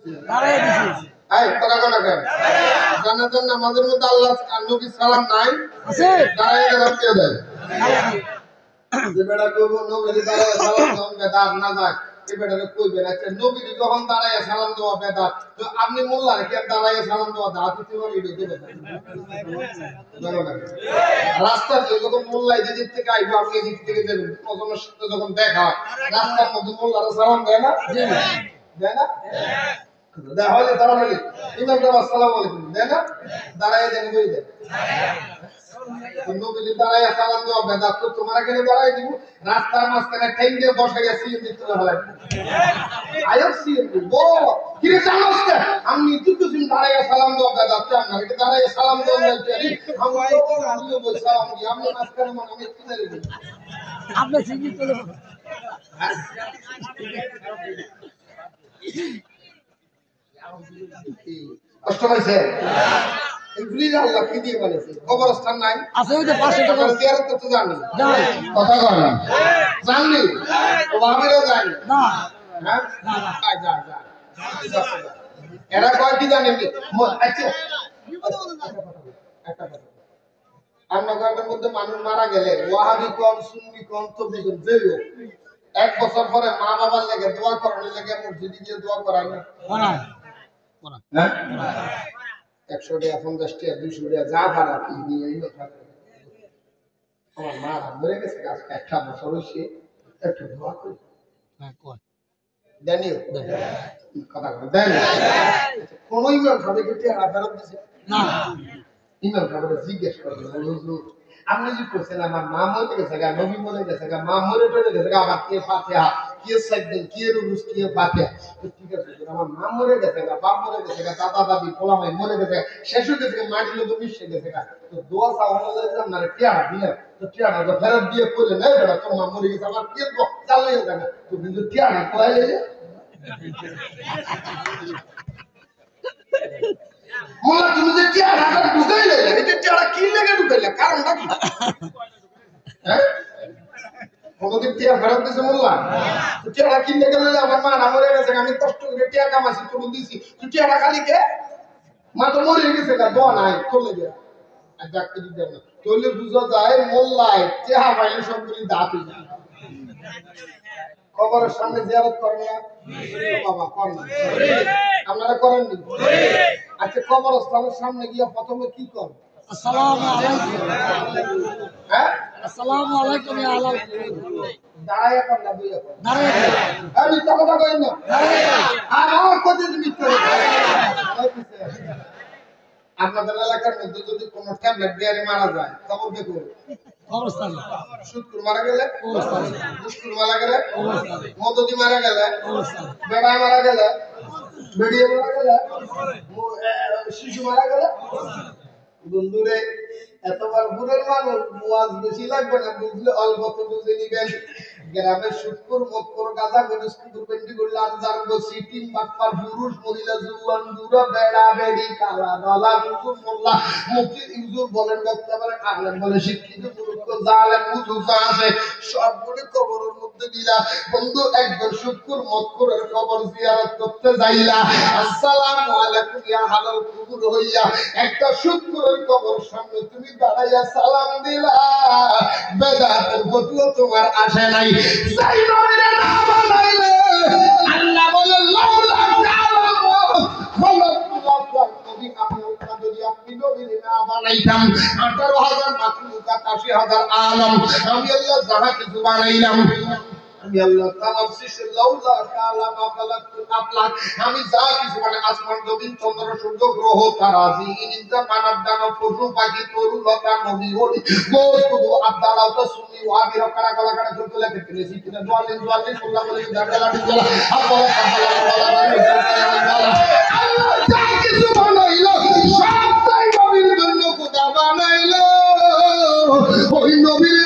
এই কথা কোনা কেন জানাতেন নামাজের মধ্যে আল্লাহ আর নবী সালাম নাই আছে দাঁড়ায় রাখতে দেয় যে বেটা কইব নবীর দাঁড়ায় সালাম দাও বেদাত না যায় এই বেটাকে কইবে না যে নবীর যখন দাঁড়ায় সালাম দেওয়া বেদাত তো আপনি মোল্লার কি দাঁড়ায় সালাম দেওয়া দাঁত দিতে পারি দিতে পারেন রাস্তা দিয়ে যখন মোল্লাই দিক থেকে আইবো আপনি দিক থেকে দেবেন প্রথমের সাথে যখন দেখা রাস্তার মধ্যে মোল্লার সালাম দেয় না দেয় না তাহলে তারা বলি ইমাম সাহেব আসসালামু আলাইকুম দেয় না দাঁড়ায় দেন বই দেন নবী দাঁড়ায় সালাম দেওয়া বেদাত তো তোমার কেন দাঁড়ায় দিব রাস্তার মাঝখানে ঠেং দিয়ে বসাইয়া সিএম দিতে হবে আয়ো সিএম বল কি রে জানোস না আমি দুদিন দাঁড়ায় সালাম দেওয়া বেদাত আপনার এটা দাঁড়ায় সালাম দেওয়া বলতে আমি বল সালাম দি আমি মাঝখানে মানে আমি কি জানি আপনি সিগি চলে কষ্ট হয়েছে এগুলি আল্লাহ কি দিয়ে বানিয়েছে কবরস্থান নাই আছে ওই যে পাশে জিয়ারত করতে জানি কথা কর না জানি ওভাবেও জানি না হ্যাঁ যা যা এরা কয় কি জানেন আচ্ছা একটা কথা আপনাদের মধ্যে মানুষ মারা গেলে ওয়াহাবি কোন সুন্নি কোন তবলিগ যেও এক বছর পরে মা বাবার লাগে দোয়া করার লাগে মসজিদে গিয়ে দোয়া করায় না হ্যাঁ 100 টাকা 50 টাকা 200 টাকা যা ভাড়া কি নিয়ে আমার মা মরে গেছে আজকে একটা বছর হয়েছে একটু দোয়া করি হ্যাঁ কর জানিও কথা বল দেন কোন ইমাম সাহেবকে টাকা ফেরত দিছে না ইমাম সাহেবকে জিজ্ঞেস করবেন হুজুর আপনি যে কইছেন আমার মা মরে গেছে গা নবী মরে গেছে গা মা মরে গেছে গা আবার কে ফাতিহা কে সাইয়েদ কে রুজ কে ফাতিহা তো ঠিক আছে আমার মা মরে গেছে গা বাপ মরে গেছে গা দাদা দাদি পোলামাই মরে গেছে শেষ হয়ে গেছে মাটি লোক মিশে গেছে গা তো দোয়া চাওয়া লাগে আপনারা টিয়াড়া দিলেন তো টিয়াড়া তো ফেরত দিয়ে কইলে না বেটা তোর মা মরে গেছে আমার কে দোয়া চালিয়ে যাবে তো কিন্তু টিয়াড়া কইলে মোলা তুমি যে টিয়াড়াটা ঢুকাইলে এটা টিয়াড়া কি লাগে ঢুকাইলে কারণটা কি হ্যাঁ কোনদিন টিয়া ফেরত দিছে মোল্লা তো টিয়াড়া কিনতে গেলে আমার মা না মরে গেছে আমি কষ্ট করে টিয়া কামাইছি তুমি দিছি তুই টিয়াড়া খালি কে মা তো মরে গেছে গা দোয়া নাই চলে যা আর ডাক্তার দিতে না চলে বুঝা যায় মোল্লায় টিয়া পাইলে সবগুলি দাঁতই না কবরের সামনে জিয়ারত করেন না বাবা করেন আপনারা করেননি আচ্ছা কবরস্থানের সামনে গিয়ে প্রথমে কি কর আসসালামু আলাইকুম হ্যাঁ আসসালামু আলাইকুম ইয়া আলাল দাঁড়ায় কর না বইয়া কর দাঁড়ায় আমি তো কথা কই না আর আমার কত জিনিস করে আপনাদের এলাকার মধ্যে যদি কোনো ট্যাবলেট বিয়ারে মারা যায় খবর দেখো কবরস্থানে শুক্র মারা গেলে কবরস্থানে মুশকুল মারা গেলে কবরস্থানে মদদি মারা গেলে কবরস্থানে বেড়া মারা গেলে বেড়িয়ে মারা গেলে শিশু মারা গেলে বন্ধুরে এতবার বুড়ের মানুষ ওয়াজ বেশি লাগবে না বুঝলে অল্প তো বুঝে নিবেন গ্রামের শুক্র মক্কর গাজা গরু স্কুল পেন্টি করলে আর জানবো সিটিং বাটপার পুরুষ মহিলা জুয়ান বুড়া বেড়া বেড়ি কালা দলা হুজুর মোল্লা মুফতি হুজুর বলেন বক্তা বলেন আলেম বলে শিক্ষিত মূর্খ জালেম মুজুজা আছে সবগুলো কবরের মধ্যে দিলা বন্ধু একজন শুক্র মক্করের কবর জিয়ারত করতে যাইলা আসসালামু আলাইকুম ইয়া হালাল কুবুর হইয়া একটা শুক্রের কবর সামনে তুমি দাঁড়াইয়া সালাম দিলা বেদাতের বদলে তোমার আসে নাই যাই নবীরে না বানাইলে আল্লাহ বলে লাউলা তাআলামু খলাকুল্লাহ নবী আপনি নবীরে না বানাইতাম 18000 মাখলুকাত 80000 আলম আমি আল্লাহ যাহা কিছু বানাইলাম আমি আল্লাহ তামাম সৃষ্টি লাউলা তাআলামু খলাকুল আফলাক আমি যা কিছু মানে আসমান জমিন চন্দ্র সূর্য গ্রহ তারা জিনিসটা মানব দানব পশু পাখি তরু লতা নবী ওলি বস্তু আব্দালাও তো সুন্নি ওয়াবি রকারা গলা কাটা করতে লাগে পেলেছি কিনা দোয়ালিন সোল্লা বলে দাঁড়ালা দিলা আল্লাহ আল্লাহ যা কিছু বানাইলো সব তাই নবীর জন্য খোদা বানাইলো ওই নবীর